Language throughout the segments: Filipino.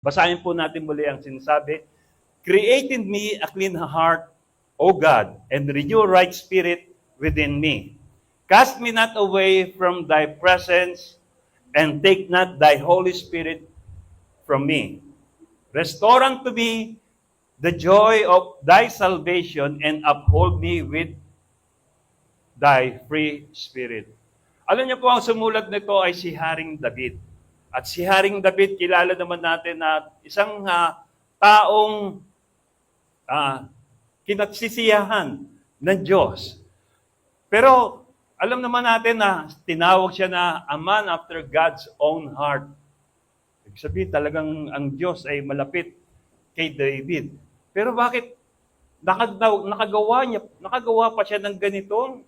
Basahin po natin muli ang sinasabi, "Create in me a clean heart, O God, and renew a right spirit within me. Cast me not away from thy presence, and take not thy Holy Spirit from me. Restore unto me the joy of thy salvation, and uphold me with thy free spirit." Alam niyo po, ang sumulat nito ay si Haring David. At si Haring David, kilala naman natin na isang taong kinagsisiyahan ng Diyos. Pero alam naman natin na tinawag siya na a man after God's own heart. Ibig sabihin, talagang ang Diyos ay malapit kay David. Pero bakit nakagawa pa siya ng ganitong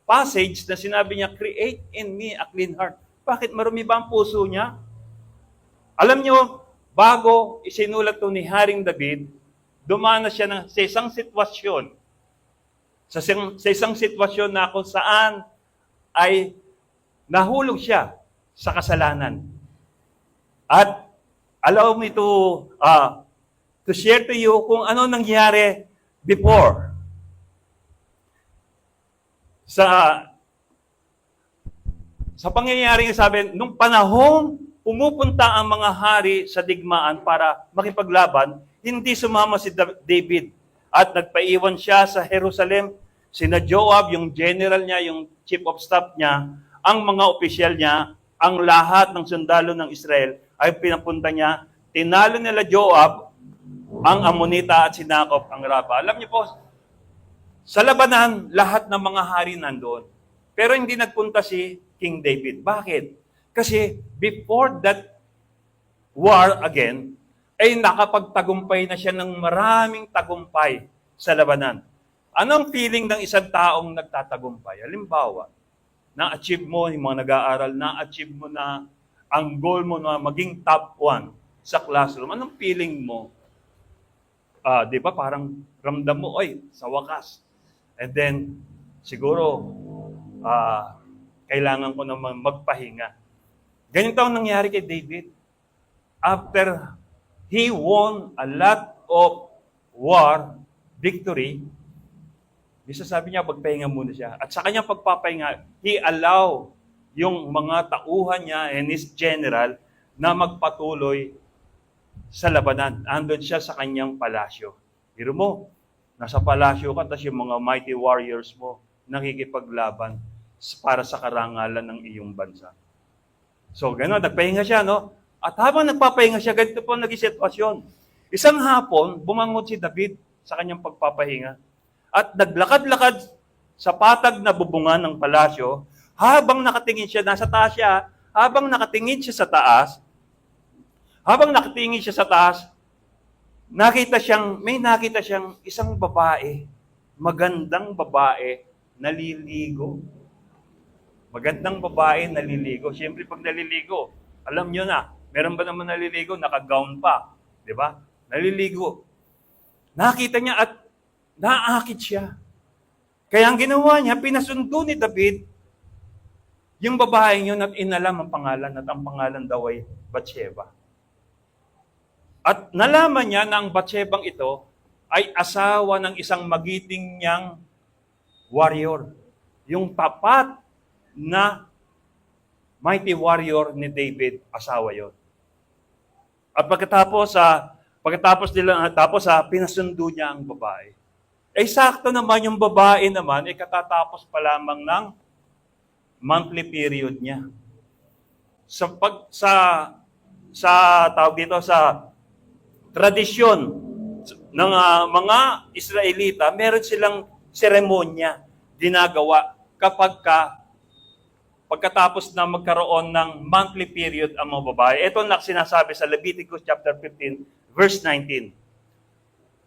passage na sinabi niya, "Create in me a clean heart"? Bakit? Marumi ba ang puso niya? Alam niyo, bago isinulat to ni Haring David, dumanas siya sa isang sitwasyon. Sa isang sitwasyon na kung saan ay nahulog siya sa kasalanan. At allow me to share to you kung ano nangyari before. Sa pangyayaring sabi, nung panahong pumupunta ang mga hari sa digmaan para makipaglaban, hindi sumama si David. At nagpaiwan siya sa Jerusalem. Sina Joab, yung general niya, yung chief of staff niya, ang mga opisyal niya, ang lahat ng sundalo ng Israel ay pinapunta niya. Tinalo nila Joab, ang Amonita at sinakop ang Raba. Alam niyo po, sa labanan, lahat ng mga hari nandoon. Pero hindi nagpunta si King David. Bakit? Kasi before that war again, ay nakapagtagumpay na siya ng maraming tagumpay sa labanan. Anong feeling ng isang taong nagtatagumpay? Halimbawa, na-achieve mo, yung mga nag-aaral, na-achieve mo na ang goal mo na maging top 1 sa classroom. Anong feeling mo? Di ba parang ramdam mo, oy, sa wakas. And then, siguro, kailangan ko naman magpahinga. Ganito ang nangyari kay David. After he won a lot of war victory, isa sabi niya, pagpahinga muna siya. At sa kanyang pagpapahinga, he allow yung mga tauhan niya and his general na magpatuloy sa labanan. Andun siya sa kanyang palasyo. Pero mo, nasa palasyo ka, tapos yung mga mighty warriors mo, nakikipaglaban para sa karangalan ng iyong bansa. So, gano'n, nagpahinga siya, no? At habang nagpapahinga siya, ganito po naging sitwasyon. Isang hapon, bumangon si David sa kanyang pagpapahinga at naglakad-lakad sa patag na bubungan ng palasyo habang nakatingin siya, nasa taas siya, habang nakatingin siya sa taas, may nakita siyang isang babae, magandang babae, naliligo. Magandang babae, naliligo. Siyempre, pag naliligo, alam nyo na, meron ba naman naliligo? Naka-gown pa. Di ba? Naliligo. Nakita niya at naakit siya. Kaya ang ginawa niya, pinasundo ni David yung babaeng yun at inalam ang pangalan at ang pangalan daw ay Bathsheba. At nalaman niya na ang Bathshebang ito ay asawa ng isang magiting niyang warrior. Yung tapat na mighty warrior ni David, asawa yon. At pagkatapos pinasundo niya ang babae. Sakto naman yung babae naman, katatapos pa lamang ng monthly period niya. Sa tradisyon ng mga Israelita, meron silang seremonya ginagawa pagkatapos na magkaroon ng monthly period ang mga babae. Ito na sinasabi sa Leviticus chapter 15, verse 19.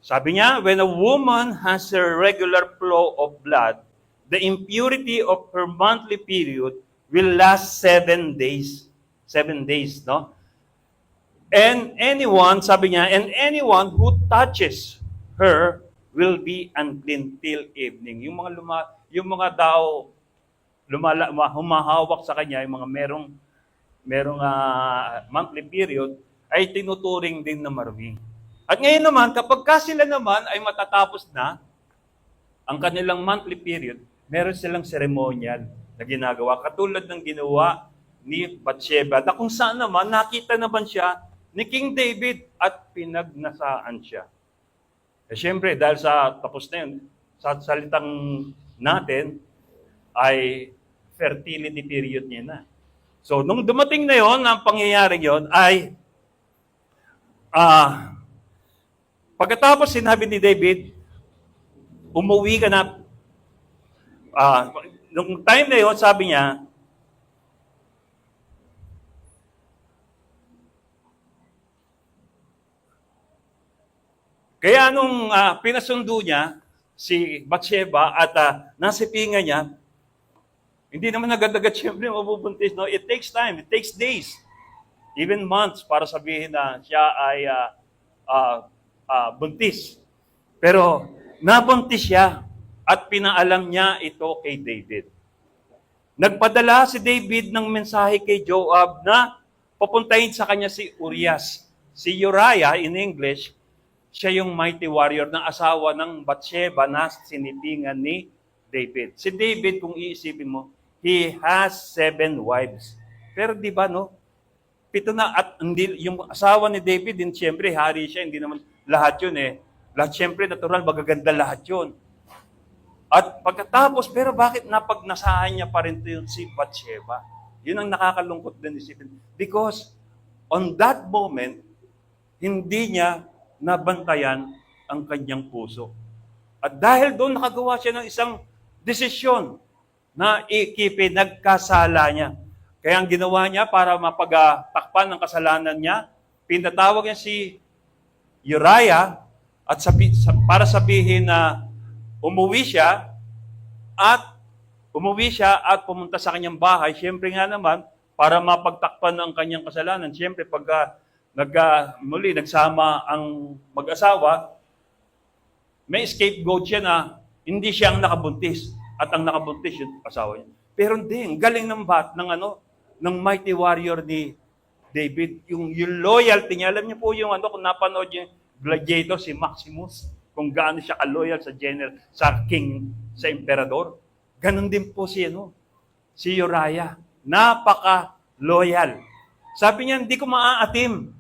Sabi niya, when a woman has a regular flow of blood, the impurity of her monthly period will last 7 days. 7 days, no? And anyone who touches her will be unclean till evening. Yung mga tao humahawak sa kanya, yung mga merong monthly period, ay tinuturing din na marumi. At ngayon naman, kapag sila naman ay matatapos na ang kanilang monthly period, meron silang ceremonial na ginagawa. Katulad ng ginawa ni Bathsheba, na kung saan naman nakita naman siya ni King David at pinagnasaan siya. Eh syempre, dahil sa tapos na yun, sa salitang natin, ay fertility period niya na. So, nung dumating na yon, ang pangyayari yon ay, pagkatapos sinabi ni David, umuwi ka na. Nung time na yon, sabi niya, kaya nung pinasundo niya si Bathsheba at nasipingan niya, hindi naman agad-agad siyempre mabubuntis. No? It takes time, it takes days, even months para sabihin na siya ay buntis. Pero nabuntis siya at pinaalam niya ito kay David. Nagpadala si David ng mensahe kay Joab na papuntahin sa kanya si Urias. Si Uriah in English, siya yung mighty warrior na asawa ng Bathsheba na sinipingan ni David. Si David, kung iisipin mo, he has 7 wives. Pero di ba, no? 7 na, at hindi, yung asawa ni David, din siyempre, hari siya, hindi naman lahat yun eh. Lahat siyempre, natural, magaganda lahat yun. At pagkatapos, pero bakit napagnasahan niya pa rin yun si Bathsheba? Yun ang nakakalungkot din isipin. Because on that moment, hindi niya nabantayan ang kanyang puso. At dahil doon nakagawa siya ng isang desisyon na nagkasala niya. Kaya ang ginawa niya para mapagtakpan ng kasalanan niya, pinatawag niya si Uriah at para sabihin na umuwi siya at pumunta sa kanyang bahay. Siyempre nga naman, para mapagtakpan ang kanyang kasalanan. Siyempre, pagka muli nagsama ang mag-asawa, may scapegoat siya na hindi siya ang nakabuntis. At ang nakabuntis yung asawa niya. Pero hindi, galing ng mighty warrior ni David. Yung loyalty niya, alam niyo po yung kung napanood yung Gladiator, si Maximus, kung gaano siya ka-loyal sa general, sa king, sa emperador. Ganon din po si Uriah. Napaka-loyal. Sabi niya, hindi ko maaatim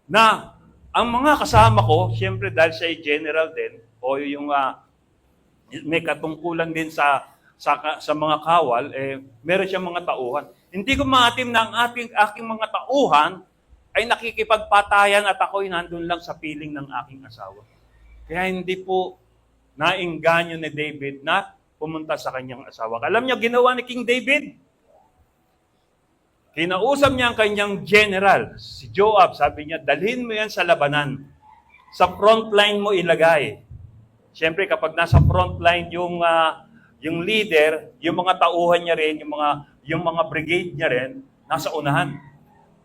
na ang mga kasama ko, siyempre dahil siya ay general din, o yung may katungkulan din sa mga kawal, meron siyang mga tauhan. Hindi ko maatim na ang aking mga tauhan ay nakikipagpatayan at ako'y nandun lang sa piling ng aking asawa. Kaya hindi po nainganyo ni David na pumunta sa kanyang asawa. Alam niyo, ginawa ni King David? Kinausap niya ang kanyang general, si Joab, sabi niya, dalhin mo yan sa labanan. Sa front line mo ilagay. Siyempre, kapag nasa front line yung leader, yung mga tauhan niya rin, yung mga brigade niya rin, nasa unahan.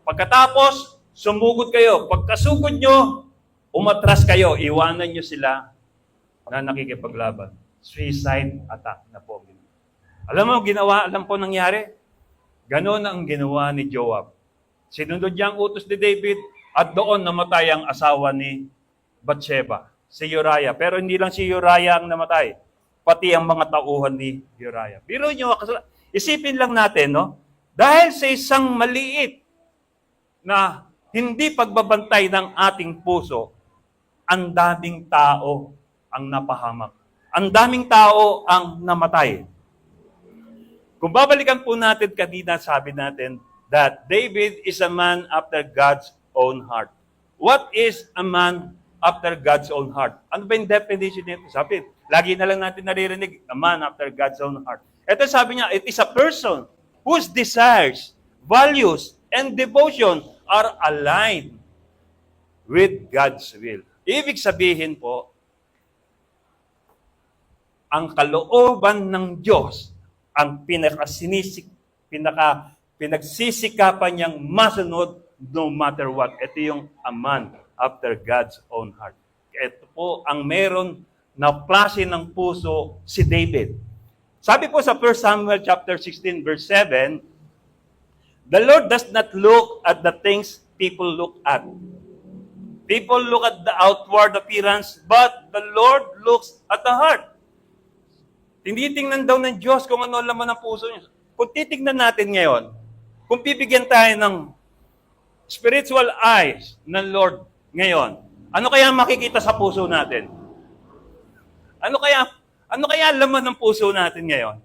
Pagkatapos, sumugod kayo. Pagkasugod nyo, umatras kayo. Iwanan nyo sila na nakikipaglaban. Suicide attack na po. Alam po nangyari? Ganon ang ginawa ni Joab. Sinunod niya ang utos ni David at doon namatay ang asawa ni Bathsheba, si Uriah. Pero hindi lang si Uriah ang namatay, pati ang mga tauhan ni Uriah. Pero nyo, isipin lang natin, no? Dahil sa isang maliit na hindi pagbabantay ng ating puso, ang daming tao ang napahamak. Ang daming tao ang namatay. Kung babalikan po natin kanina, sabi natin that David is a man after God's own heart. What is a man after God's own heart? Ano ba yung definition nito? Sabi, lagi na lang natin naririnig, a man after God's own heart. Ito sabi niya, it is a person whose desires, values, and devotion are aligned with God's will. Ibig sabihin po, ang kalooban ng Diyos ang pinagsisikapan niyang masunod no matter what. Ito yung a man after God's own heart. Ito po ang meron na klase ng puso si David. Sabi po sa 1 Samuel chapter 16 verse 7, the Lord does not look at the things people look at. People look at the outward appearance, but the Lord looks at the heart. Tinitingnan daw ng Diyos kung ano laman ng puso niya. Kung titignan natin ngayon, kung bibigyan tayo ng spiritual eyes ng Lord ngayon, ano kaya makikita sa puso natin? Ano kaya laman ng puso natin ngayon?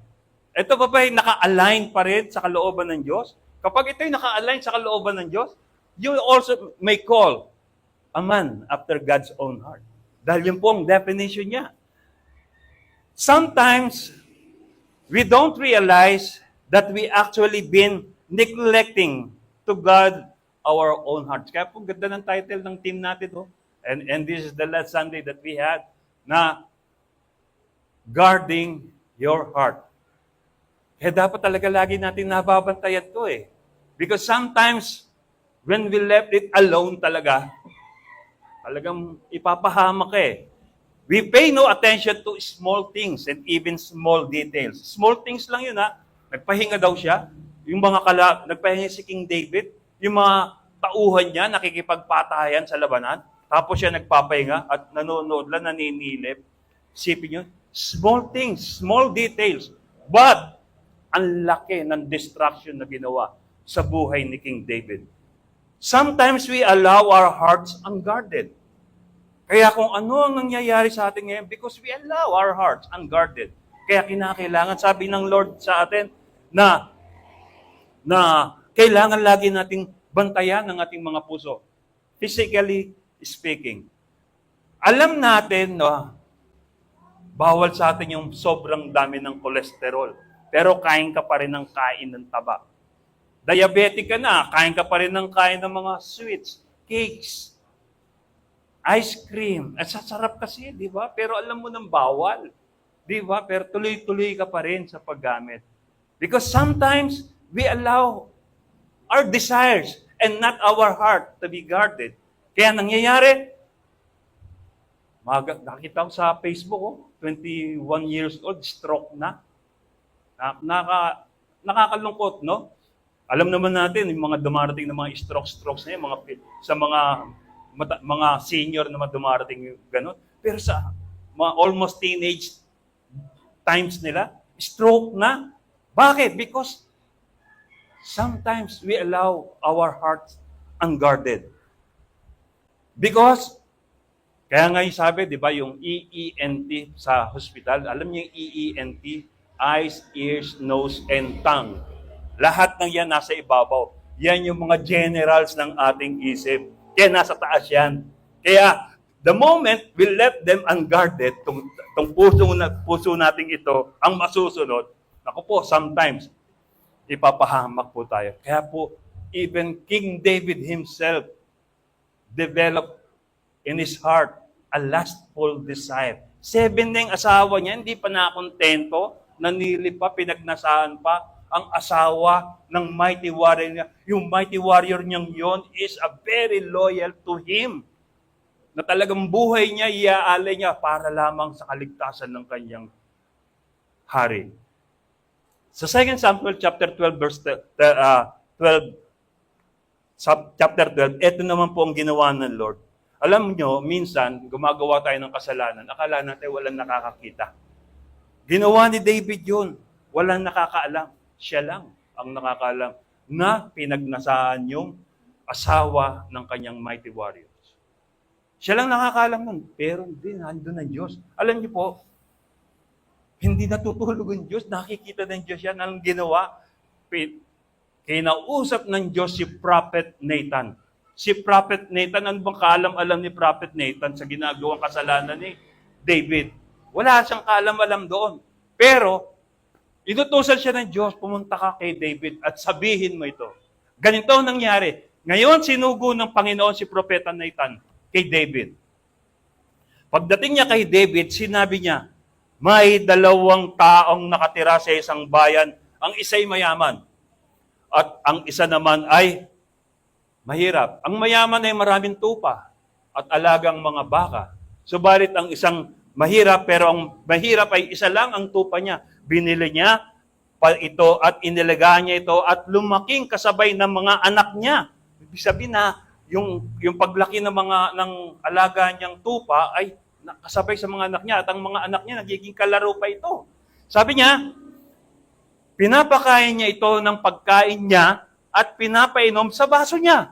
Ito pa ba'y naka-align pa rin sa kalooban ng Diyos? Kapag ito'y naka-align sa kalooban ng Diyos, you also may call a man after God's own heart. Dahil yun po ang definition niya. Sometimes, we don't realize that we actually been neglecting to God our own hearts. Kaya po, ganda ng title ng team natin. Oh. And this is the last Sunday that we had na guarding your heart. Kaya dapat talaga lagi natin nababantayan to eh. Because sometimes, when we left it alone talagang ipapahamak ka eh. We pay no attention to small things and even small details. Small things lang yun ha. Nagpahinga daw siya. Nagpahinga si King David. Yung mga tauhan niya, nakikipagpatayan sa labanan. Tapos siya nagpapahinga at nanonood lang, naninilip. Isipin nyo, small things, small details. But, ang laki ng distraction na ginawa sa buhay ni King David. Sometimes we allow our hearts unguarded. Kaya kung ano ang nangyayari sa atin ngayon, because we allow our hearts unguarded. Kaya kinakailangan, sabi ng Lord sa atin, na kailangan lagi nating bantayan ang ating mga puso. Physically speaking. Alam natin, no, bawal sa atin yung sobrang dami ng kolesterol. Pero kain ka pa rin ng kain ng taba. Diabetic ka na, kain ka pa rin ng kain ng mga sweets, cakes, ice cream. At sasarap kasi, di ba? Pero alam mo nang bawal. Di ba? Pero tuloy-tuloy ka pa rin sa paggamit. Because sometimes, we allow our desires and not our heart to be guarded. Kaya nangyayari, nakita ko sa Facebook, 21 years old, stroke na. Nakakalungkot, no? Alam naman natin, yung mga dumarating na mga strokes na yan, sa mga senior na dumarating yung gano'n. Pero sa mga almost teenage times nila, stroke na. Bakit? Because sometimes we allow our hearts unguarded. Because, kaya nga yung sabi, di ba, yung EENT sa hospital, alam niyo yung EENT, eyes, ears, nose, and tongue. Lahat ng yan nasa ibabaw. Yan yung mga generals ng ating isip. Kaya nasa taas yan. Kaya, the moment we let them unguarded, tong puso nating ito, ang masusunod, ako po, sometimes, ipapahamak po tayo. Kaya po, even King David himself developed in his heart a lustful desire. 7 na yung asawa niya, hindi pa nakontento, nanili pa, pinagnasaan pa, ang asawa ng mighty warrior niya. Yung mighty warrior niyang yon is a very loyal to him. Na talagang buhay niya, iaalay niya para lamang sa kaligtasan ng kanyang hari. Sa 2 Samuel chapter 12, verse 12, chapter 12, ito naman po ang ginawa ng Lord. Alam nyo, minsan, gumagawa tayo ng kasalanan, akala natin walang nakakakita. Ginawa ni David yun. Walang nakakaalam. Siya lang ang nakakaalam na pinagnasaan yung asawa ng kanyang mighty warriors. Siya lang nakakaalam nun. Pero hindi, nandun ang Diyos. Alam niyo po, hindi natutulog ang Diyos. Nakikita ng Diyos yan. Anong ginawa? Kinausap ng Diyos si Prophet Nathan. Si Prophet Nathan, ano bang kaalam-alam ni Prophet Nathan sa ginagawang kasalanan ni David? Wala siyang kaalam-alam doon. Pero, inutusan siya ng Diyos, pumunta ka kay David at sabihin mo ito. Ganito ang nangyari. Ngayon, sinugo ng Panginoon si Propeta Nathan kay David. Pagdating niya kay David, sinabi niya, may 2 taong nakatira sa isang bayan. Ang isa'y mayaman. At ang isa naman ay mahirap. Ang mayaman ay maraming tupa at alagang mga baka. Subalit ang isang mahirap, pero ang mahirap ay isa lang ang tupa niya. Binili niya pa ito at inilagaan niya ito at lumaking kasabay ng mga anak niya. sabihin na yung paglaki ng alaga niyang tupa ay kasabay sa mga anak niya at ang mga anak niya nagiging kalaro pa ito. Sabi niya, pinapakain niya ito ng pagkain niya at pinapainom sa baso niya.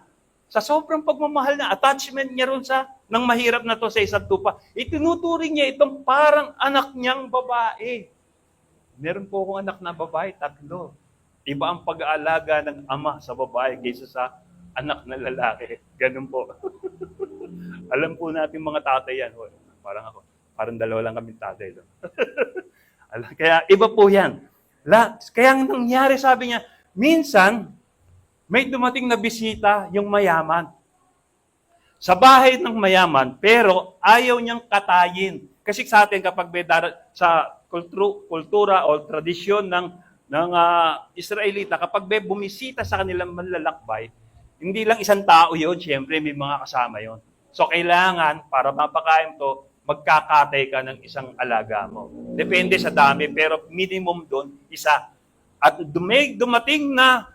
Sa sobrang pagmamahal na attachment niya ron sa nang mahirap na to sa isang tupa, itinuturing niya itong parang anak niyang babae. Meron po akong anak na babae, 3. Iba ang pag-aalaga ng ama sa babae kaysa sa anak na lalaki. Ganun po. Alam po natin mga tatay yan. Parang ako. Parang 2 lang kami tatay. Kaya iba po yan. Kaya ang nangyari, sabi niya, minsan, may dumating na bisita yung mayaman. Sa bahay ng mayaman, pero ayaw niyang katayin. Kasi sa atin, kapag may sa kultura o tradisyon ng Israelita, kapag may bumisita sa kanilang manlalakbay, hindi lang isang tao yun, siyempre may mga kasama yun. So kailangan, para mapakain to, magkakatay ka ng isang alaga mo. Depende sa dami, pero minimum doon, 1. At dumating na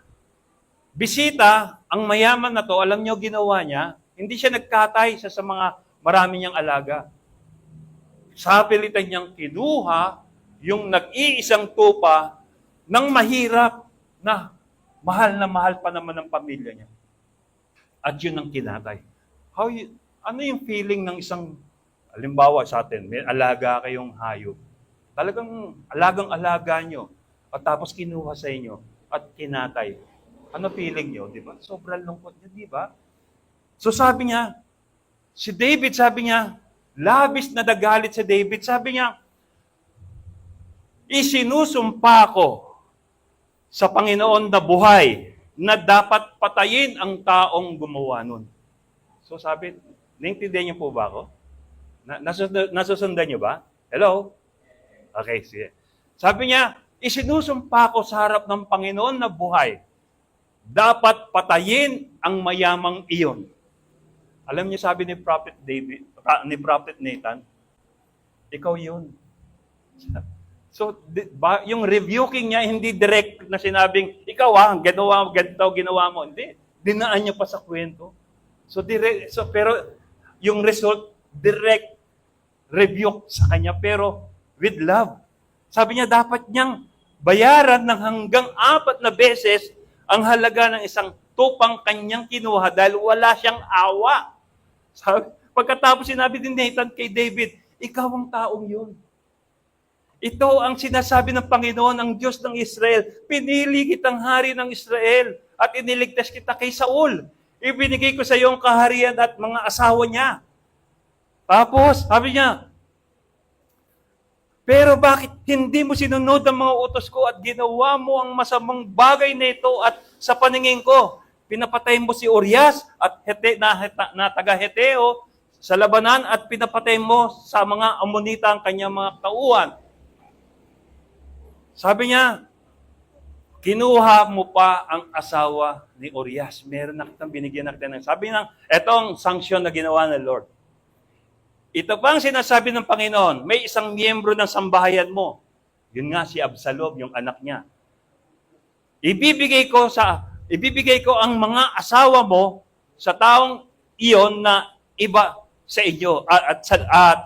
bisita, ang mayaman na to, alam nyo ginawa niya, hindi siya nagkatay sa mga marami niyang alaga. Sa pilitan niyang kinuha yung nag-iisang tupa ng mahirap na mahal pa naman ng pamilya niya. At yun ang kinatay. Ano yung feeling ng isang, halimbawa sa atin, may alaga kayong hayop. Talagang alagang-alaga nyo. At tapos kinuha sa inyo at kinatay. Ano feeling nyo, di ba? Sobrang lungkot niya, di ba? So sabi niya, si David, sabi niya, labis na nagalit si David. Sabi niya, isinusumpa ko sa Panginoon na buhay na dapat patayin ang taong gumawa nun. So sabi, naintindihan niyo po ba ako? Nasusundan niyo ba? Hello? Okay, sige. Sabi niya, isinusumpa ko sa harap ng Panginoon na buhay. Dapat patayin ang mayamang iyon. Alam niyo, sabi ni Prophet Nathan, ikaw yun. So, yung rebuking niya, hindi direct na sinabing, ikaw ginawa mo. Hindi. Dinaan niya pa sa kwento. Pero yung result, direct rebuke sa kanya, pero with love. Sabi niya, dapat niyang bayaran ng hanggang 4 na beses ang halaga ng isang tupang kanyang kinuha dahil wala siyang awa. Pagkatapos sinabi din Nathan kay David, ikaw ang taong yun. Ito ang sinasabi ng Panginoon, ang Diyos ng Israel. Pinili kitang hari ng Israel at iniligtas kita kay Saul. Ibinigay ko sa iyo ang kaharian at mga asawa niya. Tapos, sabi niya, pero bakit hindi mo sinunod ang mga utos ko at ginawa mo ang masamang bagay na ito at sa paningin ko, pinapatay mo si Urias at na taga-Heteo sa labanan at pinapatay mo sa mga Amonita ang kanyang mga tauhan. Sabi niya, kinuha mo pa ang asawa ni Urias. Meron na kitang binigyan na kita ng sabi ng, etong sanksyon na ginawa ng Lord. Ito pa ang sinasabi ng Panginoon, may isang miyembro ng sambahayan mo. Yun nga si Absalom, yung anak niya. Ibibigay ko ang mga asawa mo sa taong iyon na iba sa inyo. At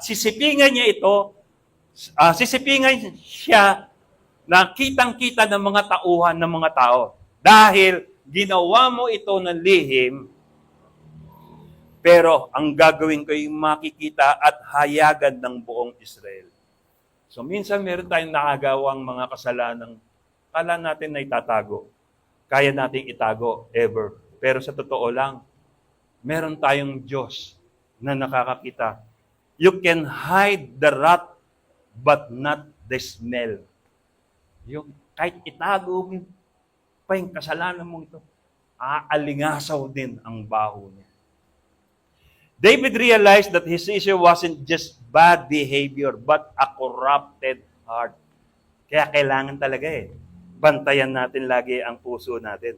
sisipingan niya ito, sisipingan siya na kitang-kita ng mga tauhan ng mga tao. Dahil ginawa mo ito ng lihim, pero ang gagawin ko yung makikita at hayagan ng buong Israel. So minsan meron tayong nakagawang mga kasalanang kala natin na itatago. Kaya nating itago ever. Pero sa totoo lang, meron tayong Diyos na nakakakita. You can hide the wrath, but not the smell. Yung kahit itago mo pa yung kasalanan mo ito, aalingasaw din ang baho niya. David realized that his issue wasn't just bad behavior, but a corrupted heart. Kaya kailangan talaga bantayan natin lagi ang puso natin.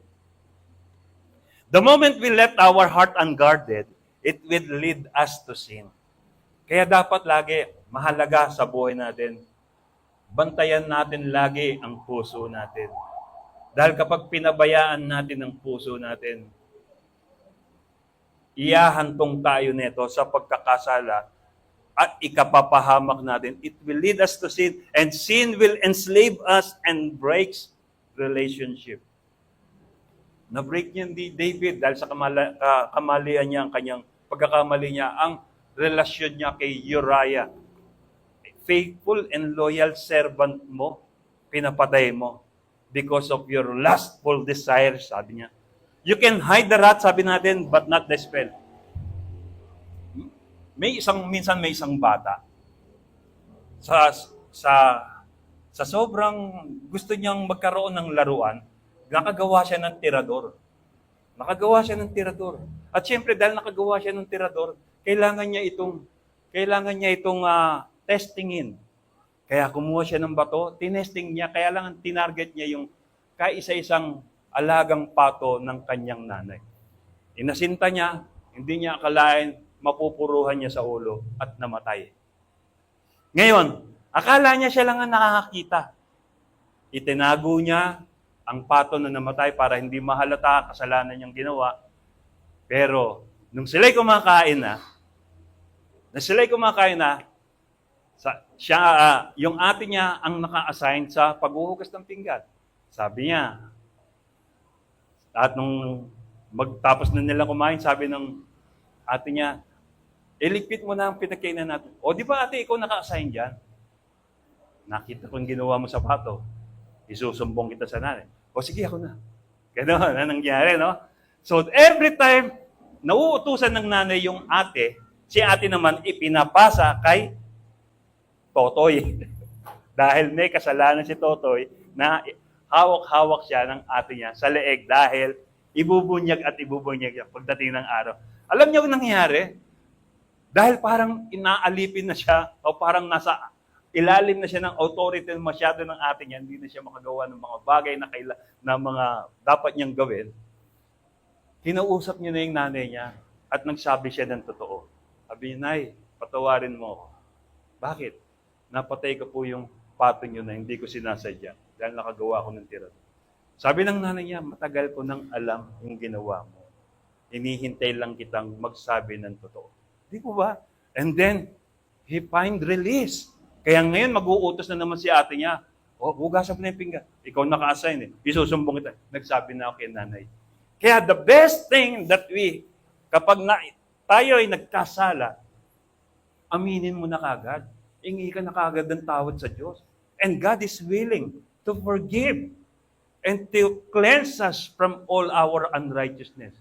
The moment we let our heart unguarded, it will lead us to sin. Kaya dapat lagi mahalaga sa buhay natin, bantayan natin lagi ang puso natin. Dahil kapag pinabayaan natin ang puso natin, Iyahantong tayo nito sa pagkakasala at ikapapahamak natin. It will lead us to sin, and sin will enslave us and breaks relationship. Na-break niya ni David dahil sa kamalian niya, ang kanyang pagkakamali niya, ang relasyon niya kay Uriah. Faithful and loyal servant mo, pinapatay mo because of your lustful desires, sabi niya. You can hide the rat, sabi natin, but not the spell. Minsan may isang bata sa sa sa sobrang gusto niyang magkaroon ng laruan, nakagawa siya ng tirador. Nakagawa siya ng tirador. At siyempre dahil nakagawa siya ng tirador, kailangan niya itong testingin. Kaya kumuha siya ng bato, tinesting niya, kaya lang tinarget niya yung kaisa-isang alagang pato ng kanyang nanay. Inasinta niya, hindi niya akalain, mapupuruhan niya sa ulo at namatay. Ngayon, akala niya siya lang ang nakakakita. Itinago niya ang pato na namatay para hindi mahalata kasalanan niyang ginawa. Pero, nung sila'y kumakain na, yung ate niya ang naka-assign sa paghuhugas ng pinggan. Sabi niya, at nung magtapos na nila kumain, sabi ng ate niya, iligpit mo na ang pinagkainan natin. O di ba ate, ikaw naka-assign dyan? Nakita kong ginawa mo sa pato. Isusumbong kita sa nanay. O sige, ako na. Gano'n na nangyari, no? So every time, nauutusan ng nanay yung ate, si ate naman ipinapasa kay Totoy. Dahil may kasalanan si Totoy na hawak-hawak siya ng ate niya sa leeg dahil ibubunyag siya pagdating ng araw. Alam niyo ang nangyari? Dahil parang inaalipin na siya o parang nasa ilalim na siya ng authority masyado ng ate niya, hindi na siya makagawa ng mga bagay na mga dapat niyang gawin. Kinausap niya na yung nanay niya at nagsabi siya ng totoo. Sabi niya, Nay, patawarin mo ako. Bakit? Napatay ko po yung pato niyo na hindi ko sinasadya dahil nakagawa ko ng tira. Sabi ng nanay niya, matagal ko nang alam yung ginawa mo. Hinihintay lang kitang magsabi ng totoo. Di ko ba? And then, he find release. Kaya ngayon, mag-uutos na naman si ate niya. O, hugasan mo na yung pinggan. Ikaw naka-assign eh. Isusumbong kita. Nagsabi na ako kay nanay. Kaya the best thing that kapag tayo ay nagkasala, aminin mo na kagad. Ingi ka na kagad ng tawad sa Diyos. And God is willing to forgive and to cleanse us from all our unrighteousness.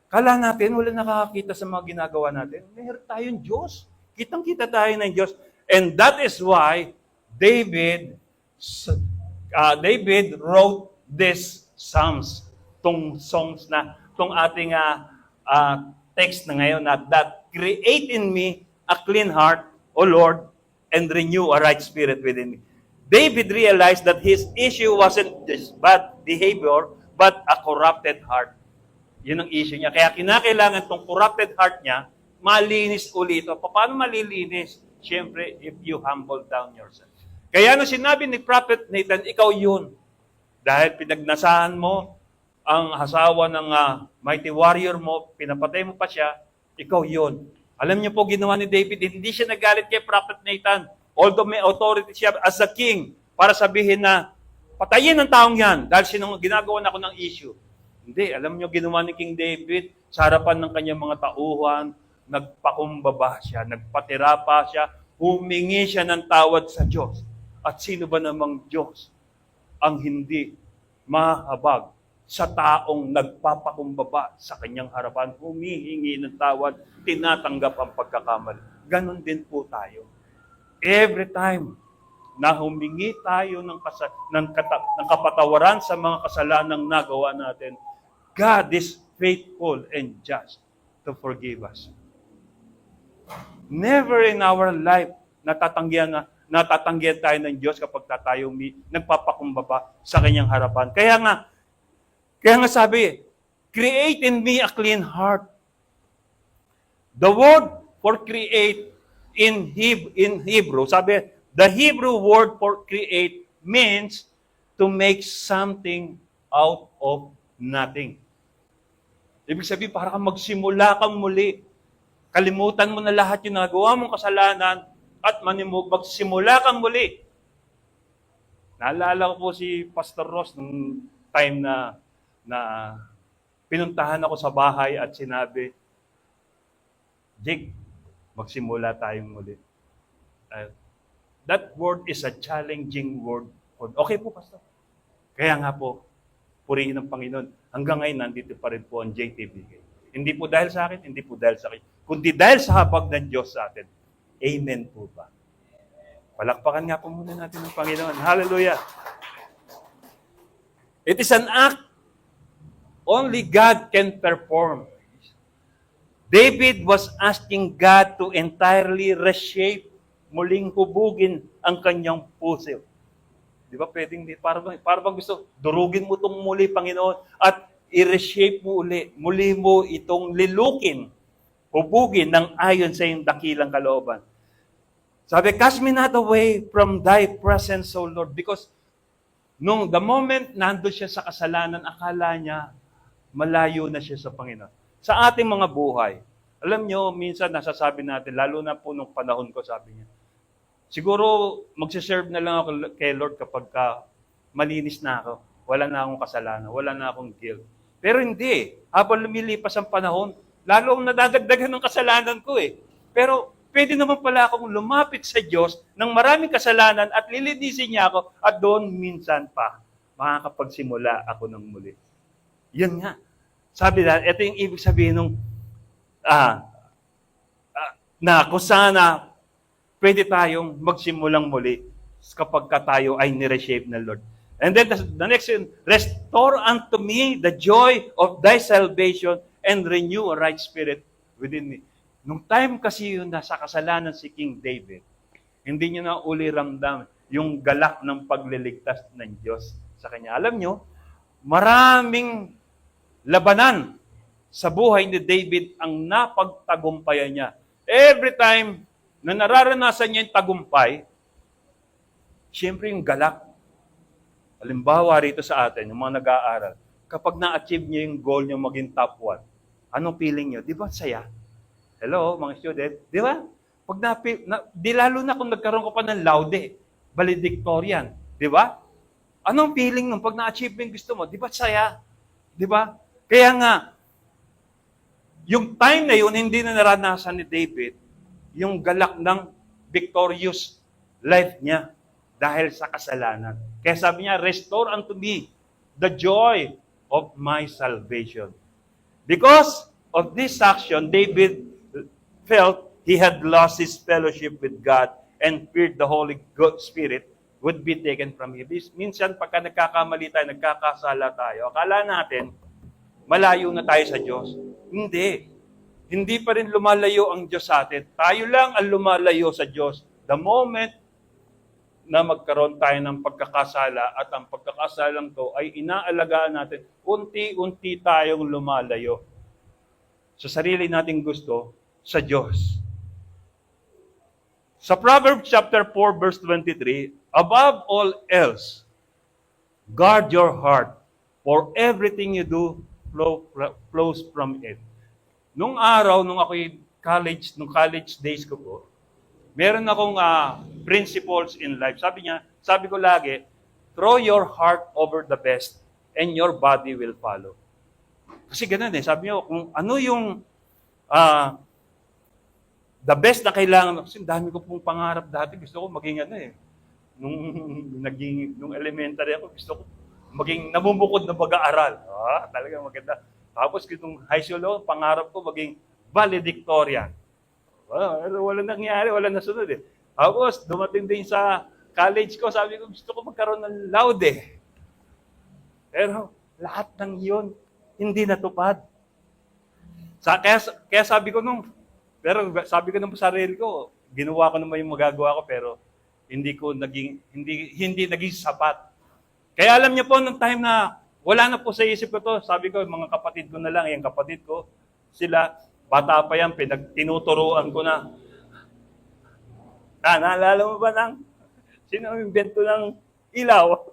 Kala natin, wala nakakakita sa mga ginagawa natin. Meron tayong Diyos. Kitang-kita tayo ng Diyos. And that is why David wrote these psalms, tong songs na, tong ating text na ngayon, that create in me a clean heart, O Lord, and renew a right spirit within me. David realized that his issue wasn't just bad behavior, but a corrupted heart. Yun ang issue niya. Kaya kinakailangan tong corrupted heart niya, malinis ulit. O, paano malilinis? Siyempre, if you humble down yourself. Kaya nung sinabi ni Prophet Nathan, ikaw yun. Dahil pinagnasahan mo ang asawa ng mighty warrior mo, pinapatay mo pa siya, ikaw yun. Alam niyo po, ginawa ni David, hindi siya nagalit kay Prophet Nathan. Although may authority siya as a king para sabihin na, patayin ang taong yan dahil ginagawa na ako ng issue. Hindi, alam niyo, ginawa ni King David sa harapan ng kanyang mga tauhan, nagpakumbaba siya, nagpatira pa siya, humingi siya ng tawad sa Diyos. At sino ba namang Diyos ang hindi mahabag sa taong nagpapakumbaba sa kanyang harapan, humihingi ng tawad, tinatanggap ang pagkakamali. Ganon din po tayo. Every time na humingi tayo ng kapatawaran sa mga kasalanang nagawa natin, God is faithful and just to forgive us. Never in our life natatanggihan tayo ng Diyos kapag tayo nagpapakumbaba sa kanyang harapan. Kaya nga sabi, create in me a clean heart. The word for create in Hebrew, sabi, the Hebrew word for create means to make something out of nothing. Ibig sabihin, para kang magsimula kang muli. Kalimutan mo na lahat yung nagawa mong kasalanan at magsimula kang muli. Naalala ko po si Pastor Ross nung time na pinuntahan ako sa bahay at sinabi, Jake, magsimula tayong muli. That word is a challenging word. Okay po, Pastor. Kaya nga po, purihin ng Panginoon. Hanggang ngayon, nandito pa rin po ang JTBK. Hindi po dahil sa akin, hindi po dahil sa akin, kundi dahil sa habag ng Diyos sa atin. Amen po ba? Palakpakan nga po muna natin ng Panginoon. Hallelujah! It is an act only God can perform. David was asking God to entirely reshape, muling hubugin ang kanyang puso. Di ba pwedeng, para bang gusto, durugin mo itong muli, Panginoon, at i-reshape mo uli, muli mo itong lilukin, hubugin ng ayon sa iyong dakilang kalooban. Sabi, cast me not away from thy presence, O Lord, because the moment nandun siya sa kasalanan, akala niya, malayo na siya sa Panginoon. Sa ating mga buhay, alam nyo, minsan nasasabi natin, lalo na po nung panahon ko, sabi niya, siguro magsiserve na lang ako kay Lord kapag malinis na ako. Wala na akong kasalanan, wala na akong guilt. Pero hindi. Habang lumilipas ang panahon, lalo akong nadadagdagan ng kasalanan ko eh. Pero pwede naman pala akong lumapit sa Diyos ng maraming kasalanan at lilinisin niya ako at doon minsan pa makakapagsimula ako ng muli. Yun nga. Sabi na, ito yung ibig sabihin ng na kung sana pwede tayong magsimulang muli kapag tayo ay nireshape ng Lord. And then the next one, restore unto me the joy of thy salvation and renew a right spirit within me. Nung time kasi yun nasa kasalanan si King David, hindi niya na uli ramdam yung galak ng pagliligtas ng Diyos sa kanya. Alam nyo, maraming labanan sa buhay ni David ang napagtagumpayan niya. Every time na nararanasan niya yung tagumpay, siyempre yung galak. Halimbawa rito sa atin, yung mga nag-aaral, kapag na-achieve niya yung goal niya maging top 1, anong feeling niyo? Di ba saya? Hello, mga student? Di ba? Pag di lalo na kung nagkaroon ko pa ng laude, valedictorian. Di ba? Anong feeling nung pag na-achieve mo yung gusto mo? Di ba saya? Di ba? Kaya nga, yung time na yun, hindi na naranasan ni David yung galak ng victorious life niya dahil sa kasalanan. Kaya sabi niya, restore unto me the joy of my salvation. Because of this action, David felt he had lost his fellowship with God and feared the Holy Spirit would be taken from him. Minsan, pagka nagkakamali tayo, nagkakasala tayo, akala natin, malayo na tayo sa Diyos. Hindi. Hindi pa rin lumalayo ang Diyos sa atin. Tayo lang ang lumalayo sa Diyos. The moment na magkaroon tayo ng pagkakasala at ang pagkakasalang to ay inaalagaan natin, unti-unti tayong lumalayo sa sarili nating gusto sa Diyos. Sa Proverbs chapter 4 verse 23, above all else, guard your heart, for everything you do flows from it. Nung araw, nung ako'y college days ko po, meron akong principles in life. Sabi ko lagi, throw your heart over the best and your body will follow. Kasi ganun eh. Sabi niyo, kung ano yung the best na kailangan, kasi dami ko pong pangarap dati, gusto ko maging nung elementary ako, gusto ko maging namumukod na mag-aaral. Talaga maganda. Tapos nung high school ako, pangarap ko maging valedictorian. Wala nangyari, wala nasunod eh. Tapos dumating din sa college ko, sabi ko gusto ko magkaroon ng laude. Pero lahat ng yun, hindi natupad. Kaya sabi ko sabi ko nung sarili ko, ginawa ko naman yung magagawa ko, pero hindi naging sapat. Kaya alam niyo po, nung time na wala na po sa isip ko to, sabi ko, mga kapatid ko na lang, yung kapatid ko, sila, bata pa yan, tinuturuan ko na. Naalala mo ba sino ang invento ng ilaw?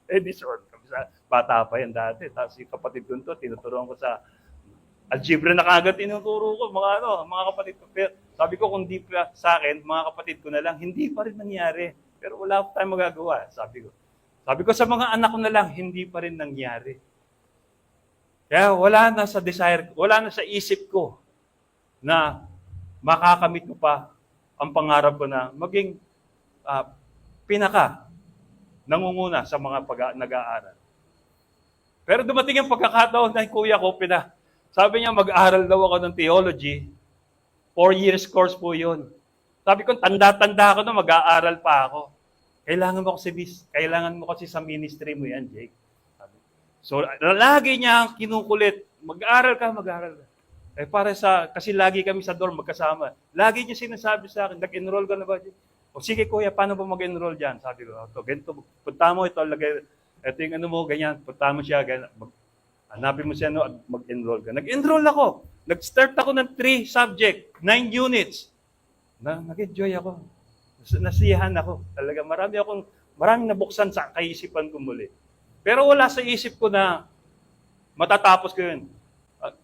Edison. Bata pa yan dati. Tapos yung kapatid ko to, tinuturuan ko sa Algebra na kagad tinuturo ko, mga kapatid ko. Pero sabi ko, kung di pa sa akin, mga kapatid ko na lang, hindi pa rin nangyari. Pero wala pa tayong magagawa, sabi ko. Sabi ko sa mga anak ko na lang, hindi pa rin nangyari. Kaya wala na sa desire, wala na sa isip ko na makakamit ko pa ang pangarap ko na maging pinaka nangunguna sa mga nag-aaral. Pero dumating yung pagkakataon na yung kuya ko, sabi niya mag-aral daw ako ng theology. 4 years course po yun. Sabi ko, tanda-tanda ko na mag-aaral pa ako. Kailangan mo kasi sa ministry mo yan, Jake. So, lagi niya kinukulit, mag-aaral ka. Kasi lagi kami sa dorm magkasama. Lagi niya sinasabi sa akin, nag-enroll ka na ba? O sige kuya, paano ba mag-enroll dyan? Sabi ko, ganito, punta mo ito, ito yung ano mo, ganyan, punta mo siya, ganyan, hanapin mo siya, at mag-enroll ka. Nag-enroll ako. Nag-start ako ng 3 subject, 9 units. Nag-enjoy ako. Nasiyahan ako. Talaga, maraming nabuksan sa kaisipan ko muli. Pero wala sa isip ko na matatapos ko yun.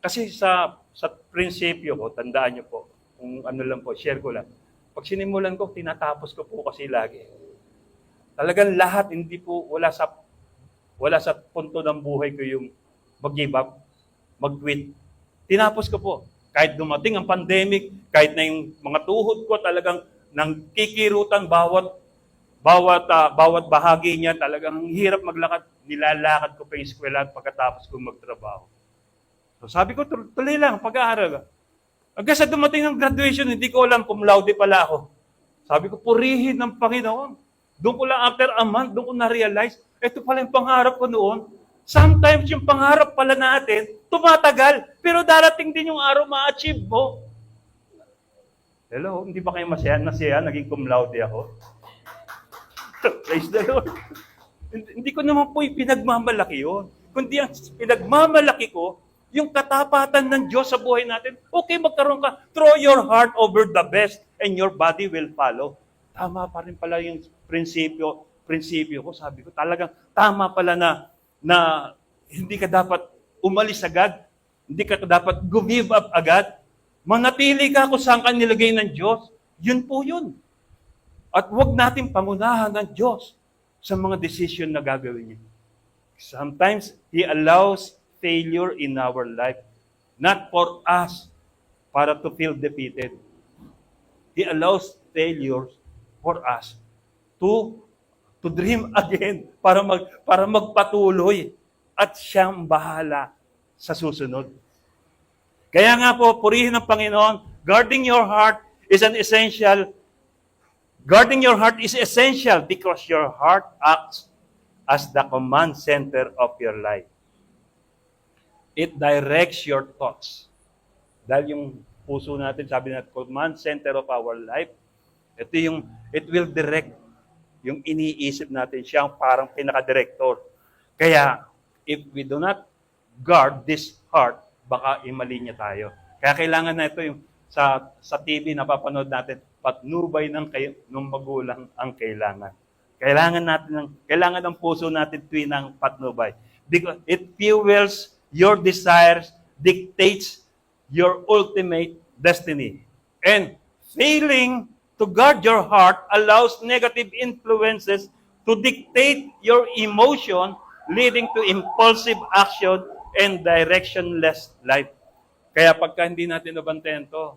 Kasi sa prinsipyo ko, tandaan niyo po, kung ano lang po, share ko lang. Pag sinimulan ko, tinatapos ko po kasi lagi. Talagang lahat, wala sa punto ng buhay ko yung mag-give up, mag-quit. Tinapos ko po. Kahit dumating ang pandemic, kahit na yung mga tuhod ko talagang nang kikirutan bawat bahagi niya, talagang hirap maglakad. Nilalakad ko pa yung eskwela pagkatapos ko magtrabaho. So sabi ko, tuloy lang, pag-aaral. Hanggang sa dumating ng graduation, hindi ko alam kung laude pala ako. Sabi ko, purihin ng Panginoon. Doon ko lang after a month, doon ko na-realize, ito pala yung pangarap ko noon. Sometimes yung pangarap pala natin, tumatagal, pero darating din yung araw ma-achieve mo. Hello, hindi ba kayo masaya? Naging cum laude ako. Praise the Lord. Hindi ko naman po pinagmamalaki yun. Kundi ang pinagmamalaki ko, yung katapatan ng Diyos sa buhay natin, okay, magkaroon ka, throw your heart over the best and your body will follow. Tama pa rin pala yung prinsipyo ko, sabi ko, talagang tama pala na hindi ka dapat umalis agad, hindi ka dapat give up agad, manatili ka kung saan ka nilagay ng Diyos, yun po yun. At huwag natin pangunahan ng Diyos sa mga decision na gagawin niya. Sometimes, He allows failure in our life, not for us, para to feel defeated. He allows failures for us to dream again, para magpatuloy at siyang bahala sa susunod. Kaya nga po, purihin ng Panginoon, guarding your heart is essential because your heart acts as the command center of your life. It directs your thoughts. Dahil yung puso natin, sabi natin, command center of our life, it will direct yung iniisip natin. Siya ang parang pinaka-director. Kaya, if we do not guard this heart, baka imali niya tayo. Kaya kailangan na ito yung sa TV napapanood natin, patnubay ng magulang ang kailangan. Kailangan ng puso natin tuwing ng patnubay. Because it fuels your desires, dictates your ultimate destiny. And failing to guard your heart allows negative influences to dictate your emotion, leading to impulsive action and directionless life. Kaya pagka hindi natin nabantayan to,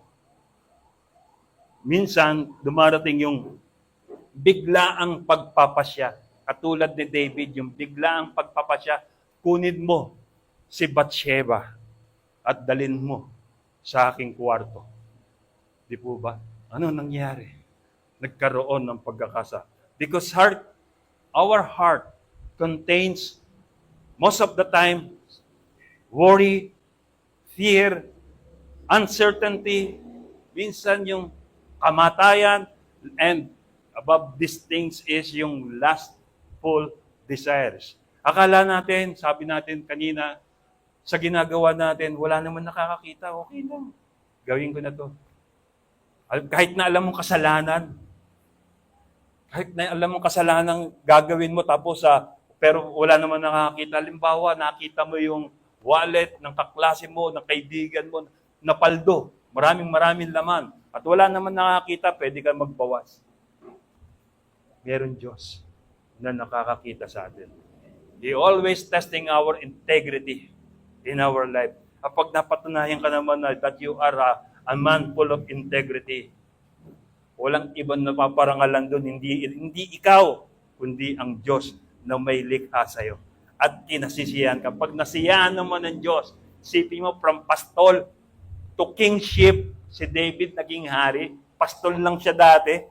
minsan dumarating yung biglaang pagpapasya. Katulad ni David, yung biglaang pagpapasya, kunin mo si Bathsheba at dalin mo sa aking kwarto. Di po ba? Ano nangyari? Nagkaroon ng pagkakasa. Because our heart contains most of the time worry, fear, uncertainty, minsan yung kamatayan, and above these things is yung lustful desires. Akala natin, sabi natin kanina, sa ginagawa natin, wala naman nakakakita, okay lang. Gawin ko na to. Kahit na alam mong kasalanan, gagawin mo tapos pero wala naman nakakita. Halimbawa, nakita mo yung wallet ng kaklase mo, ng kaibigan mo, na paldo. Maraming laman. At wala naman nakakita, pwede ka magbawas. Meron Diyos na nakakakita sa atin. He always testing our integrity in our life. Kapag napatunayan ka naman na that you are a man full of integrity, walang ibang napaparangalan doon, hindi ikaw, kundi ang Diyos na may likha sa'yo. At kinasisiyahan ka. Pag nasiyahan naman ng Diyos, isipin mo, from pastol to kingship, si David naging hari, pastol lang siya dati,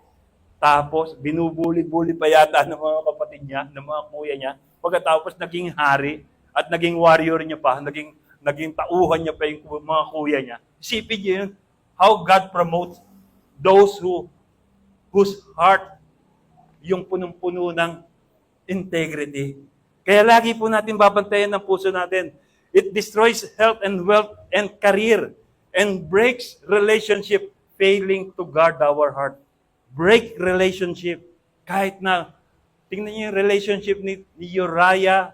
tapos binubuli-buli pa yata ng mga kapatid niya, ng mga kuya niya, pagkatapos naging hari, at naging warrior niya pa, naging tauhan niya pa yung mga kuya niya. Isipin niyo yun, how God promotes those whose heart yung punong-puno ng integrity. Kaya lagi po natin babantayan ng puso natin. It destroys health and wealth and career and breaks relationship, failing to guard our heart. Break relationship. Kahit na, tingnan niyo yung relationship ni Uriah,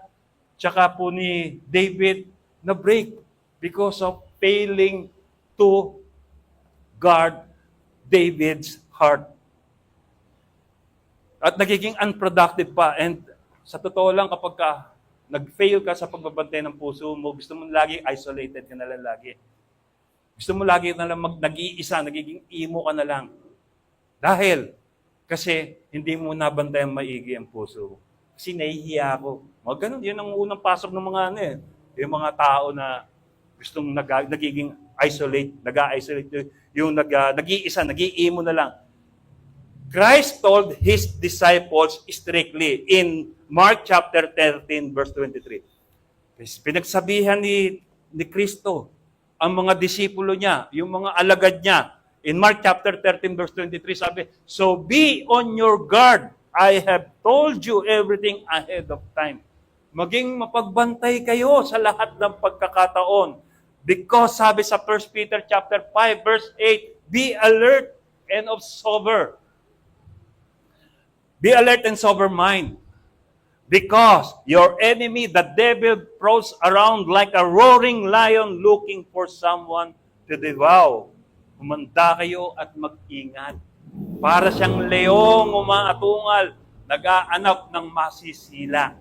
tsaka po ni David, na break because of failing to guard David's heart. At nagiging unproductive pa. And sa totoo lang, kapag nag-fail ka sa pagbabantay ng puso mo, gusto mo lagi isolated ka na lang lagi. Gusto mo lagi na lang nag-iisa, nagiging emo ka na lang. Kasi hindi mo nabantayan maigi ang puso. Kasi nahihiya ako. Mga ganun, yun ang unang pasok ng mga yung mga tao na gustong nagiging nag-isolate, yung nag-iisa, nag-iimo na lang. Christ told His disciples strictly in Mark chapter 13, verse 23. Pinagsabihan ni Kristo ang mga disipulo niya, yung mga alagad niya. In Mark chapter 13, verse 23, sabi, "So be on your guard. I have told you everything ahead of time." Maging mapagbantay kayo sa lahat ng pagkakataon. Because sabi sa 1 Peter chapter 5, verse 8, "Be alert and of sober." Be alert and sober mind. Because your enemy, the devil, prowls around like a roaring lion looking for someone to devour. Humanda kayo at mag-ingat. Para siyang leong umaatungal, nag-aanap ng masisila.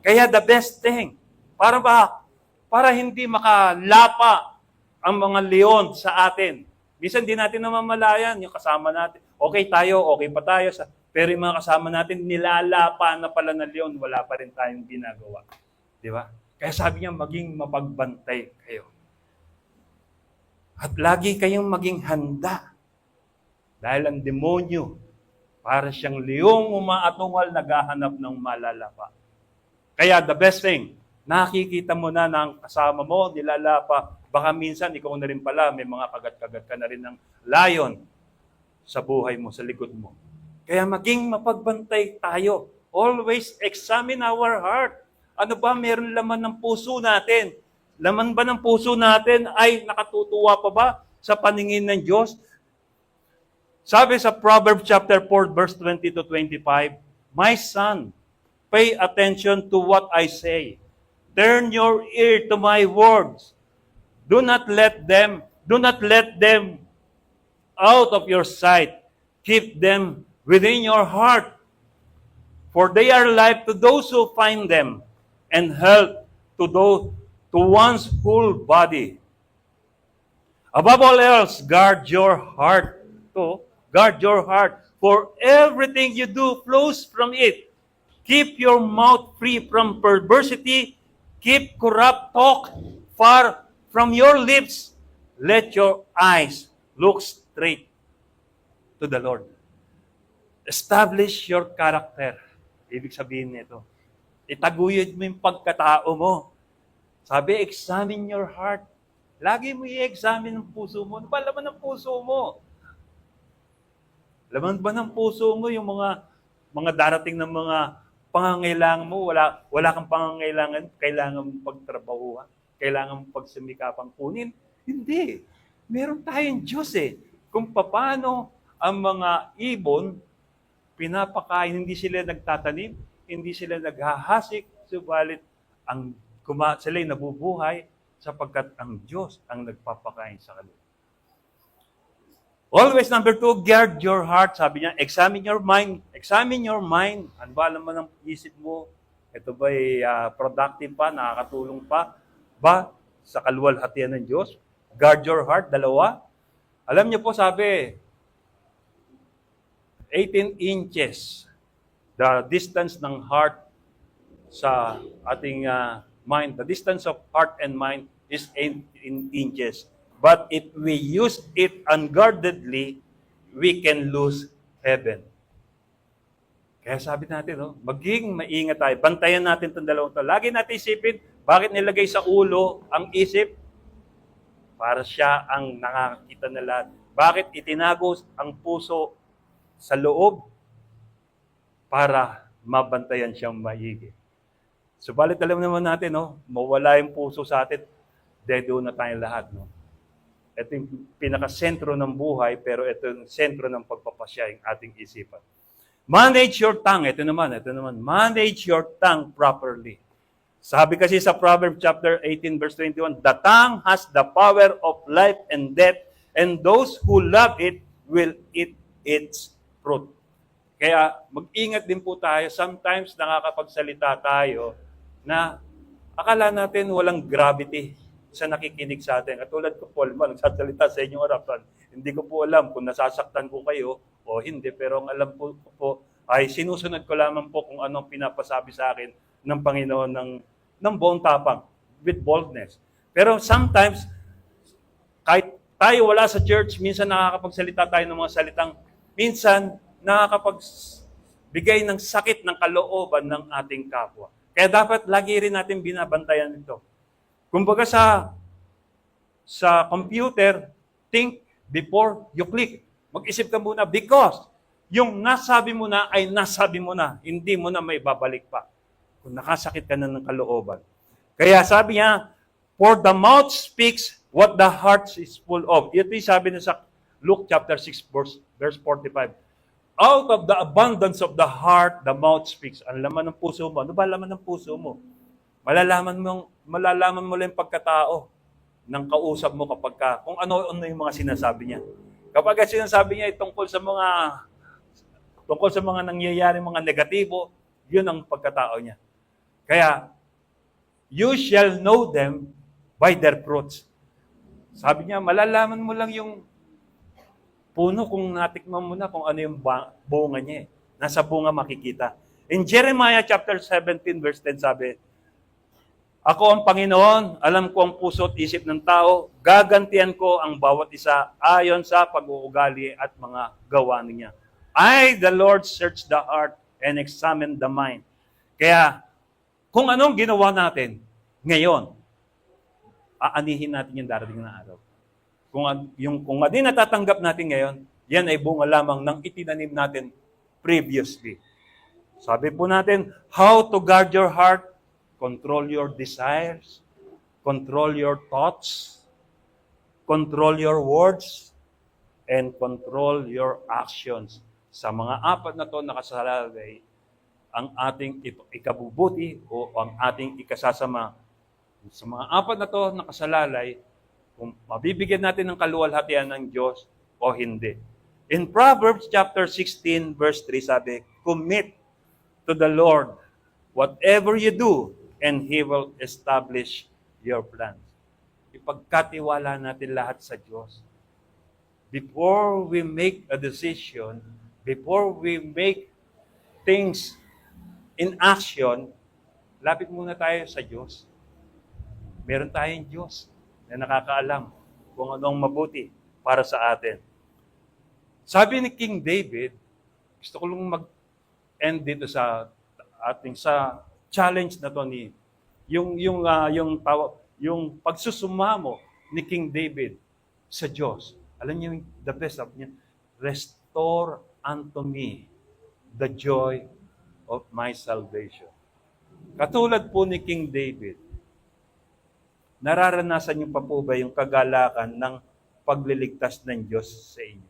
Kaya the best thing, para hindi makalapa ang mga leon sa atin. Minsan di natin namamalayan, yung kasama natin. Okay pa tayo. Pero yung mga kasama natin, nilalapa na pala ng leon, wala pa rin tayong ginagawa. Di ba? Kaya sabi niya, maging mapagbantay kayo. At lagi kayong maging handa. Dahil ang demonyo, para siyang leong umaatungal, naghahanap ng malalapa. Kaya the best thing, nakikita mo na ng kasama mo, nilalapa. Baka minsan, ikaw na rin pala, may mga kagat-kagat ka na rin ng lion sa buhay mo, sa likod mo. Kaya maging mapagbantay tayo. Always examine our heart. Ano ba meron laman ng puso natin? Laman ba ng puso natin ay nakatutuwa pa ba sa paningin ng Diyos? Sabi sa Proverbs chapter 4, verse 20 to 25, "My son, pay attention to what I say. Turn your ear to my words. Do not let them out of your sight. Keep them within your heart. For they are life to those who find them, and health to one's whole body. Above all else, guard your heart. For everything you do flows from it. Keep your mouth free from perversity. Keep corrupt talk far from your lips. Let your eyes look straight to the Lord." Establish your character. Ibig sabihin nito, itaguyod mo yung pagkatao mo. Sabi, examine your heart. Lagi mo i-examine ang puso mo. Ano ba laman ng puso mo? Laman ba ng puso mo yung mga darating ng mga pangangailangan mo? Wala kang pangangailangan, kailangan mong pagtrabahuhan, kailangan mong pagsimikapang kunin? Hindi. Meron tayong Diyos kung paano ang mga ibon pinapakain, hindi sila nagtatanim, hindi sila naghahasik, subalit sila'y nabubuhay sapagkat ang Diyos ang nagpapakain sa kanila. Always, number 2, guard your heart. Sabi niya, examine your mind. Examine your mind. Ano ba naman ang isip mo? Ito ba'y productive pa, nakakatulong pa ba sa kaluwalhatian ng Diyos? Guard your heart. 2. Alam niyo po, sabi, 18 inches. The distance ng heart sa ating mind. The distance of heart and mind is 18 inches. But if we use it unguardedly, we can lose heaven. Kaya sabi natin, maging maingat tayo. Bantayan natin itong dalawang ito. Lagi natin isipin, bakit nilagay sa ulo ang isip? Para siya ang nakakita na lahat. Bakit itinago ang puso sa loob? Para mabantayan siyang maigi. Subalit alam naman natin, mawala yung puso sa atin, dedo na tayong lahat. Ito yung pinaka-sentro ng buhay, pero ito yung sentro ng pagpapasya yung ating isipan. Manage your tongue. Ito naman. Manage your tongue properly. Sabi kasi sa Proverbs chapter 18, verse 21, the tongue has the power of life and death, and those who love it will eat its fruit. Kaya mag-ingat din po tayo. Sometimes nakakapagsalita tayo na akala natin walang gravity sa nakikinig sa atin. Katulad ko po, nagsasalita sa inyong harapan. Hindi ko po alam kung nasasaktan ko kayo o hindi. Pero ang alam po ay sinusunod ko lamang po kung anong pinapasabi sa akin ng Panginoon ng buong tapang, with boldness. Pero sometimes, kahit tayo wala sa church, minsan nakakapagsalita tayo ng mga salitang, minsan nakakapagbigay ng sakit ng kalooban ng ating kapwa. Kaya dapat lagi rin natin binabantayan ito. Kumbaga sa computer, think before you click. Mag-isip ka muna because yung nasabi mo na ay nasabi mo na. Hindi mo na may babalik pa. Kung nakasakit ka na ng kalooban. Kaya sabi niya, for the mouth speaks what the heart is full of. Ito yung sabi na sa Luke chapter 6, verse 45. Out of the abundance of the heart, the mouth speaks. Ang laman ng puso mo. Ano ba laman ng puso mo? Malalaman mo lang yung pagkatao ng kausap mo kung ano yung mga sinasabi niya. Kapag sinasabi niya tungkol sa mga nangyayari, mga negatibo, yun ang pagkatao niya. Kaya, you shall know them by their fruits. Sabi niya, malalaman mo lang yung puno kung natikman mo na kung ano yung bunga niya. Nasa bunga makikita. In Jeremiah chapter 17, verse 10, sabi, ako ang Panginoon, alam ko ang puso at isip ng tao, gagantihan ko ang bawat isa ayon sa pag-uugali at mga gawa niya. I, the Lord, search the heart and examine the mind. Kaya, kung anong ginawa natin ngayon, aanihin natin yung darating na araw. Kung ano natatanggap natin ngayon, yan ay bunga lamang ng itinanim natin previously. Sabi po natin, how to guard your heart? Control your desires, control your thoughts, control your words, and control your actions. Sa mga apat na ito nakasalalagay, ang ating ikabubuti o ang ating ikasasama. Sa mga apat na ito nakasalalay, kung mabibigyan natin ng kaluwalhatian ng Diyos o hindi. In Proverbs chapter 16, verse 3, sabi, commit to the Lord whatever you do, and He will establish your plans. Ipagkatiwala natin lahat sa Diyos. Before we make a decision, before we make things in action, lapit muna tayo sa Diyos. Meron tayong Diyos na nakakaalam kung anong mabuti para sa atin. Sabi ni King David, gusto ko lang mag-end dito sa challenge na to ni yung pagsusumamo ni King David sa Diyos. Alam niyo the best of niya, restore unto me the joy of my salvation. Katulad po ni King David, nararanasan niyo pa po ba yung kagalakan ng pagliligtas ng Diyos sa inyo?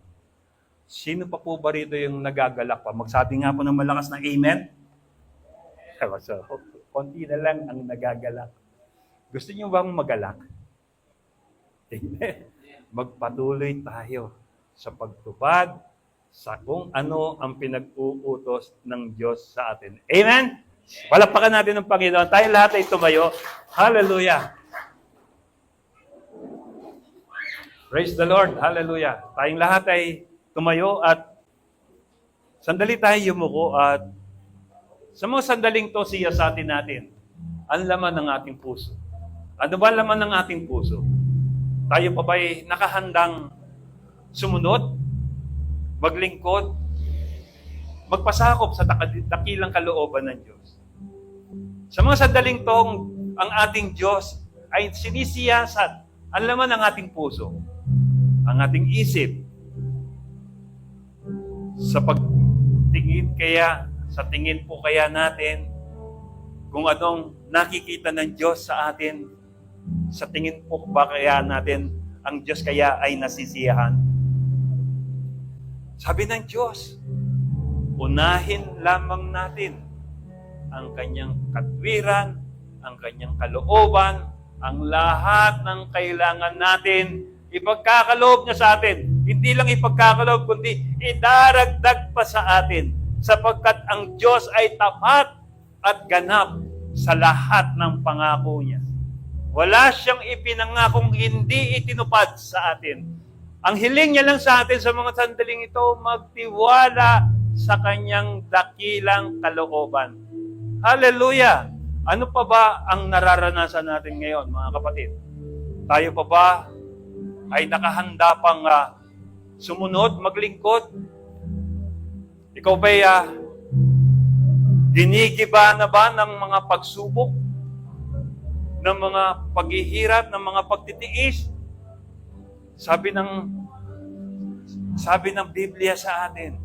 Sino pa po ba rito yung nagagalak pa? Magsabi nga po ng malakas na amen. So, konti na lang ang nagagalak. Gusto niyo bang magalak? Amen. Magpatuloy tayo sa pagtupad sa kung ano ang pinag-uutos ng Diyos sa atin. Amen? Palakpakan natin ng Panginoon. Tayo lahat ay tumayo. Hallelujah. Praise the Lord. Hallelujah. Tayong lahat ay tumayo at sandali tayo yumuko at sa mga sandaling to siyasatin natin ang laman ng ating puso. Ano ba ang laman ng ating puso? Tayo pa ba'y nakahandang sumunod, maglingkod, magpasakop sa dakilang kalooban ng Diyos? Sa mga sandaling tong ang ating Diyos ay sinisiyasat ang laman ng ating puso, ang ating isip, sa pagtingin kaya, sa tingin po kaya natin, kung anong nakikita ng Diyos sa atin, sa tingin po ba kaya natin, ang Diyos kaya ay nasisiyahan? Sabi ng Diyos, unahin lamang natin ang kanyang katwiran, ang kanyang kalooban, ang lahat ng kailangan natin, ipagkakaloob niya sa atin. Hindi lang ipagkakaloob, kundi idaragdag pa sa atin, sapagkat ang Diyos ay tapat at ganap sa lahat ng pangako niya. Wala siyang ipinangakong hindi itinupad sa atin. Ang hiling niya lang sa atin sa mga sandaling ito, magtiwala sa kanyang dakilang kalooban. Hallelujah! Ano pa ba ang nararanasan natin ngayon, mga kapatid? Tayo pa ba ay nakahanda pang sumunod, maglingkod? Ikaw ba'y dinigiba na ba ng mga pagsubok, ng mga paghihirap, ng mga pagtitiis? Sabi ng Biblia sa atin,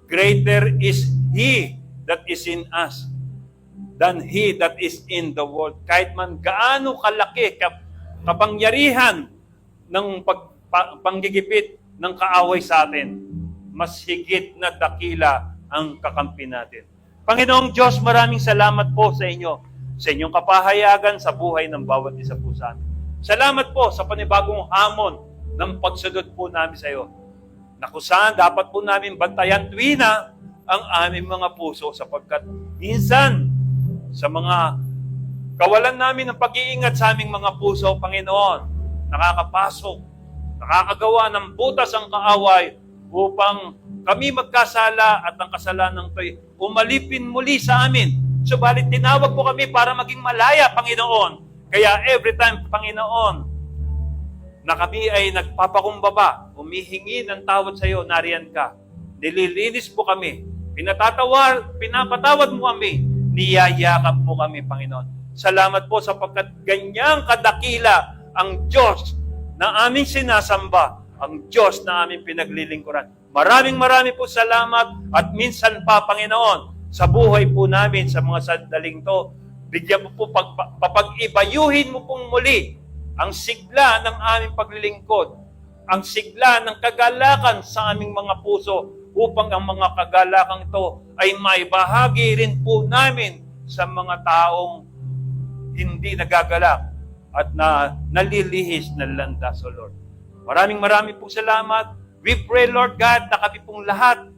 greater is He that is in us than he that is in the world. Kahit man gaano kalaki kapangyarihan ng panggigipit ng kaaway sa atin, mas higit na dakila ang kakampi natin. Panginoong Diyos, maraming salamat po sa inyo, sa inyong kapahayagan sa buhay ng bawat isa po sa amin. Salamat po sa panibagong hamon ng pagsunod po namin sa iyo, na kung saan dapat po namin bantayan tuwina ang aming mga puso, sapagkat minsan sa mga kawalan namin ng pag-iingat sa aming mga puso, Panginoon, nakakapasok, nakakagawa ng butas ang kaaway upang kami magkasala at ang kasalanan to'y umalipin muli sa amin. Subalit tinawag po kami para maging malaya, Panginoon. Kaya every time, Panginoon, na kami ay nagpapakumbaba, humihingi ng tawad sa iyo, nariyan ka. Nililinis po kami. Pinapatawad mo kami. Niyayakap mo kami, Panginoon. Salamat po sapagkat ganyang kadakila ang Diyos na aming sinasamba, ang Diyos na aming pinaglilingkuran. Maraming po salamat at minsan pa, Panginoon, sa buhay po namin, sa mga sandaling to, bigyan mo po, papag-ibayuhin mo pong muli ang sigla ng aming paglilingkod, ang sigla ng kagalakan sa aming mga puso, upang ang mga kagalakan ito ay maibahagi rin po namin sa mga taong hindi nagagalak at nalilihis na landas, O Lord. Maraming po salamat. We pray, Lord God, na kami pong lahat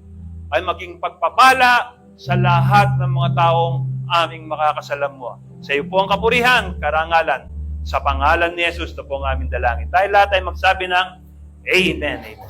ay maging pagpapala sa lahat ng mga taong aming makakasalamuha. Sa iyo po ang kapurihan, karangalan. Sa pangalan ni Jesus, ito po ang aming dalangin. Tayo lahat ay magsabi ng Amen. Amen.